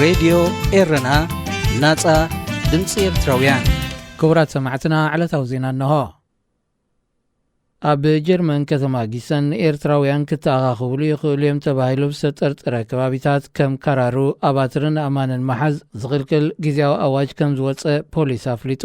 راديو إيرنا ناصا ድምፂ ኤርትራውያን ክቡራት ሰማዕትና ዓለታዊ ዜና እንሆ። ኣብ ጀርመን ከተማ ጊሰን ኤርትራውያን ክተኣኻኽብሉ ይኽእሉ እዮም ተባሂሉ ዝተጠርጠረ ከባቢታት ከም ካራሩ ኣባትርን ኣማንን መሓዝ ዝኽልክል ጊዜያዊ ኣዋጅ ከም ዝወፀ ፖሊስ ኣፍሊጡ።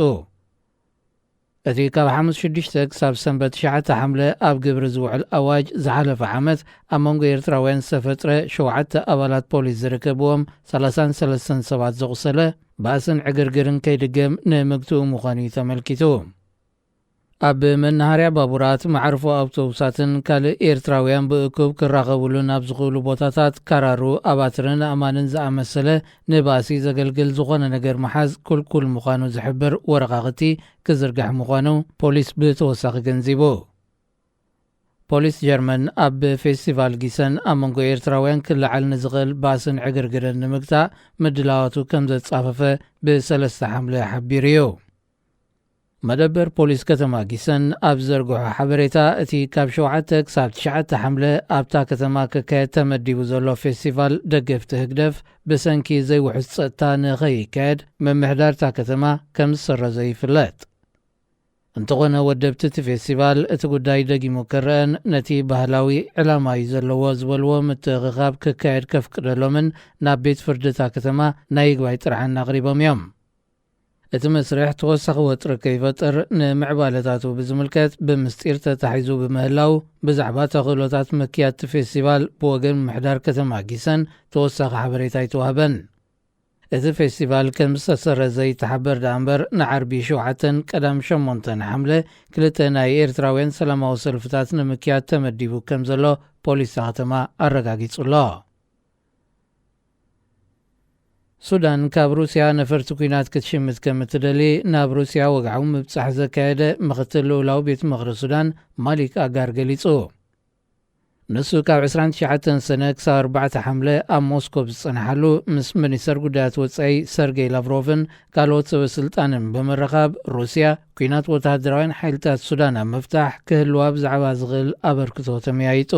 እቲ ካብ 5-6 ክሳብ ሰንበት 9 ሐምለ ኣብ ግብሪ ዝውዕል ኣዋጅ ዝሓለፈ ዓመት ኣብ መንጎ ኤርትራውያን ዝተፈጥረ 7 ኣባላት ፖሊስ ዝርከብዎም 33 ሰባት ዘቑሰለ ባእስን ዕግርግርን ከይድገም ንምግትኡ ምዃኑ ተመልኪቱ። ኣብ መናሃርያ ባቡራት ማዕርፎ ኣውቶቡሳትን ካልእ ኤርትራውያን ብእኩብ ክራኸብሉ ናብ ዝኽእሉ ቦታታት ካራሩ ኣባትርን ኣማንን ዝኣመሰለ ንባእሲ ዘገልግል ዝኾነ ነገር መሓዝ ኩልኩል ምዃኑ ዝሕብር ወረቓቕቲ ክዝርጋሕ ምዃኑ ፖሊስ ብተወሳኺ ገንዚቡ። ፖሊስ ጀርመን ኣብ ፌስቲቫል ጊሰን ኣብ መንጎ ኤርትራውያን ክለዓል ንዝኽእል ባእስን ዕግርግርን ንምግታእ ምድላዋቱ ከም ዘጻፈፈ ብ3 ሐምለ ሓቢሩ እዩ። መደበር ፖሊስ ከተማ ጊሰን ኣብ ዘርግሖ ሓበሬታ እቲ ካብ 7 ክሳብ 9 ሐምለ ኣብታ ከተማ ክካየድ ተመዲቡ ዘሎ ፌስቲቫል ደገፍቲ ህግደፍ ብሰንኪ ዘይውሕዝ ፀጥታ ንኸይካየድ መምሕዳርታ ከተማ ከም ዝሰረዘ ይፍለጥ። እንተኾነ ወደብቲ እቲ ፌስቲቫል እቲ ጉዳይ ደጊሙ ክረአን ነቲ ባህላዊ ዕላማ እዩ ዘለዎ ዝበልዎ ምትእኽኻብ ክካየድ ከፍቅደሎምን ናብ ቤት ፍርድታ ከተማ ናይ ይግባይ ጥርዓን ኣቕሪቦም እዮም። እቲ መስርሕ ተወሳኺ ወጥሪ ከይፈጥር ንምዕባለታቱ ብዝምልከት ብምስጢር ተታሒዙ ብምህላው ብዛዕባ ተኽእሎታት መክያድቲ ፌስቲቫል ብወገን ምምሕዳር ከተማ ጊሰን ተወሳኺ ሓበሬታ ይተዋህበን። እቲ ፌስቲቫል ከም ዝተሰረዘ ይተሓበር ዳ እምበር ንዓርቢ 7 ቀዳም 8 ሐምለ 2 ናይ ኤርትራውያን ሰላማዊ ሰልፍታት ንምክያድ ተመዲቡ ከም ዘሎ ፖሊስ ከተማ ኣረጋጊጹሎ። ሱዳን ካብ ሩስያ ነፈርቲ ኩናት ክትሽምት ከም እትደሊ ናብ ሩስያ ወግዓዊ ምብፃሕ ዘካየደ ምክትል ልኡላዊ ቤት ምኽሪ ሱዳን ማሊክ ኣጋር ገሊጹ። ንሱ ካብ 29 ሰነ ክሳብ 4 ሐምለ ኣብ ሞስኮ ዝጸንሓሉ ምስ ሚኒስተር ጉዳያት ወፃኢ ሰርጌይ ላቭሮቭን ካልኦት ሰበስልጣንን ብምርኻብ ሩስያ ኩናት ወተሃደራውያን ሓይልታት ሱዳን ኣብ ምፍታሕ ክህልዋ ብዛዕባ ዝኽእል ኣበርክቶ ተመያይጡ።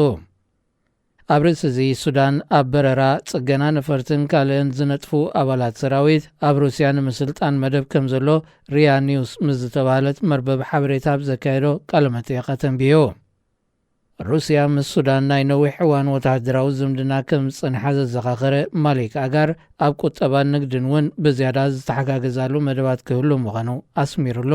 ኣብ ርእሲ እዚ ሱዳን ኣብ በረራ ጽገና ነፈርትን ካልእን ዝነጥፉ ኣባላት ሰራዊት ኣብ ሩስያ ንምስልጣን መደብ ከም ዘሎ ሪያ ኒውስ ምስ ዝተባህለት መርበብ ሓበሬታ ብዘካየዶ ቃለ መጠይቃ ተንቢዩ። ሩስያ ምስ ሱዳን ናይ ነዊሕ እዋን ወተሃደራዊ ዝምድና ከም ዝጸንሓ ዘዘኻኸረ ማሊክ ኣጋር ኣብ ቁጠባን ንግድን እውን ብዝያዳ ዝተሓጋገዛሉ መደባት ክህሉ ምዃኑ ኣስሚሩሉ።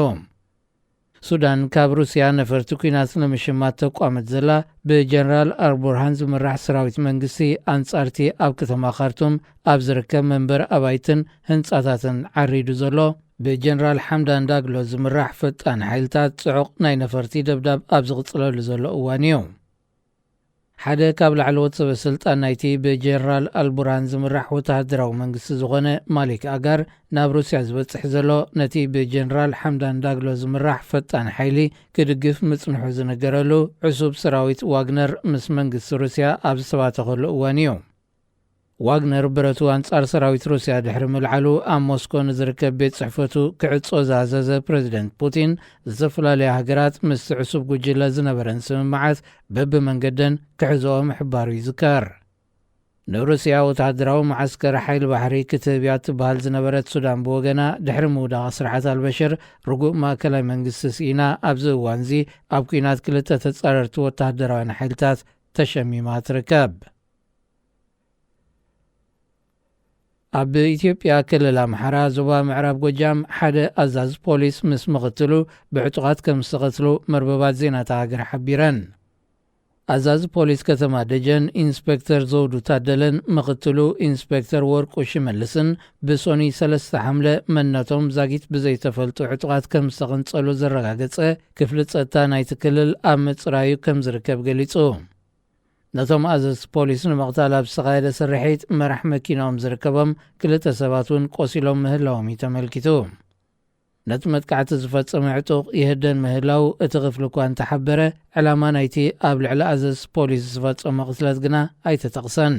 ሱዳን ካብ ሩስያ ነፈርቲ ኩናት ንምሽማት ተቋመት ዘላ ብጀነራል አልቡርሃን ዝምራሕ ሰራዊት መንግስቲ ኣንጻርቲ ኣብ ከተማ ካርቱም ኣብ ዝርከብ መንበር ኣባይትን ህንጻታትን ዓሪዱ ዘሎ ብጀነራል ሓምዳን ዳግሎ ዝምራሕ ፈጣን ሓይልታት ጽዑቕ ናይ ነፈርቲ ደብዳብ ኣብ ዝቕጽለሉ ዘሎ እዋን እዩ። ሓደ ካብ ላዕለዎት ሰበስልጣን ናይቲ ብጀነራል አልቡርሃን ዝምራሕ ወተሃደራዊ መንግስቲ ዝኾነ ማሊክ ኣጋር ናብ ሩስያ ዝበፅሕ ዘሎ ነቲ ብጀነራል ሓምዳን ዳግሎ ዝምራሕ ፈጣን ሓይሊ ክድግፍ ምጽንሑ ዝነገረሉ ዕሱብ ሰራዊት ዋግነር ምስ መንግስቲ ሩስያ ኣብ ዝተባተኸሉ እዋን እዩ። ዋግነር ብረቱ ኣንጻር ሰራዊት ሩስያ ድሕሪ ምልዓሉ ኣብ ሞስኮ ንዝርከብ ቤት ጽሕፈቱ ክዕጾ ዝኣዘዘ ፕሬዚደንት ፑቲን ዝተፈላለዩ ሃገራት ምስ ዕሱብ ጉጅለ ዝነበረን ስምምዓት በብመንገደን ክሕዝኦ ምሕባሩ ይዝከር። ንሩስያ ወተሃደራዊ ማዓስከር ሓይሊ ባሕሪ ክትህብያ ትበሃል ዝነበረት ሱዳን ብወገና ድሕሪ ምውዳቕ ስርዓት ኣልበሽር ርጉእ ማእከላዊ መንግስቲ ስኢና ኣብዚ እዋን እዚ ኣብ ኩናት 2 ተጻረርቲ ወተሃደራውያን ሓይልታት ተሸሚማ ትርከብ። ኣብ ኢትዮጵያ ክልል ኣምሓራ ዞባ ምዕራብ ጎጃም ሓደ ኣዛዝ ፖሊስ ምስ ምኽትሉ ብዕጡቓት ከም ዝተቐትሉ መርበባት ዜናታ ሃገር ሓቢረን። ኣዛዝ ፖሊስ ከተማ ደጀን ኢንስፔክተር ዘውዱ ታደለን ምኽትሉ ኢንስፔክተር ወርቁ ሽመልስን ብሶኒ 3 ሐምለ መንነቶም ዛጊት ብዘይተፈልጡ ዕጡቓት ከም ዝተቐንጸሉ ዘረጋገጸ ክፍሊ ጸጥታ ናይቲ ክልል ኣብ ምጽራዩ ከም ዝርከብ ገሊጹ። ነቶም ኣዘዝቲ ፖሊስ ንምቕታል ኣብ ዝተኻየደ ስርሒት መራሕ መኪናኦም ዝርከቦም 2 ሰባት እውን ቆሲሎም ምህላዎም ተመልኪቱ። ነቲ መጥቃዕቲ ዝፈጸመ ዕጡቕ ይህደን ምህላው እቲ ክፍሊ እኳ እንተሓበረ ዕላማ ናይቲ ኣብ ልዕሊ ኣዘዝቲ ፖሊስ ዝፈጸመ ቅትለት ግና ኣይተጠቕሰን።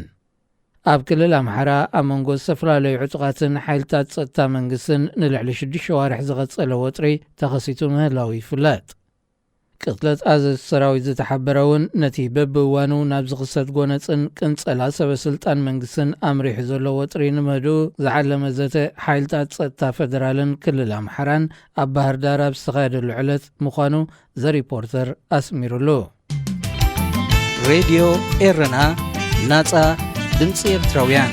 ኣብ ክልል ኣምሓራ ኣብ መንጎ ዝተፈላለዩ ዕጡቓትን ሓይልታት ጸጥታ መንግስትን ንልዕሊ 6 ዋርሕ ዝቐጸለ ወጥሪ ተኸሲቱ ምህላው ይፍለጥ። ቅጥለት ኣዘዝ ሰራዊት ዝተሓበረውን ነቲ በብእዋኑ ናብ ዝኽሰት ጎነፅን ቅንፀላ ሰበስልጣን መንግስትን ኣምሪሑ ዘሎ ወጥሪ ንምህድኡ ዝዓለመ ዘተ ሓይልታት ፀጥታ ፌደራልን ክልል ኣምሓራን ኣብ ባህር ዳር ኣብ ዝተኻየደሉ ዕለት ምዃኑ ዘሪፖርተር ኣስሚሩሉ። ሬድዮ ኤረና ናፃ ድምፂ ኤርትራውያን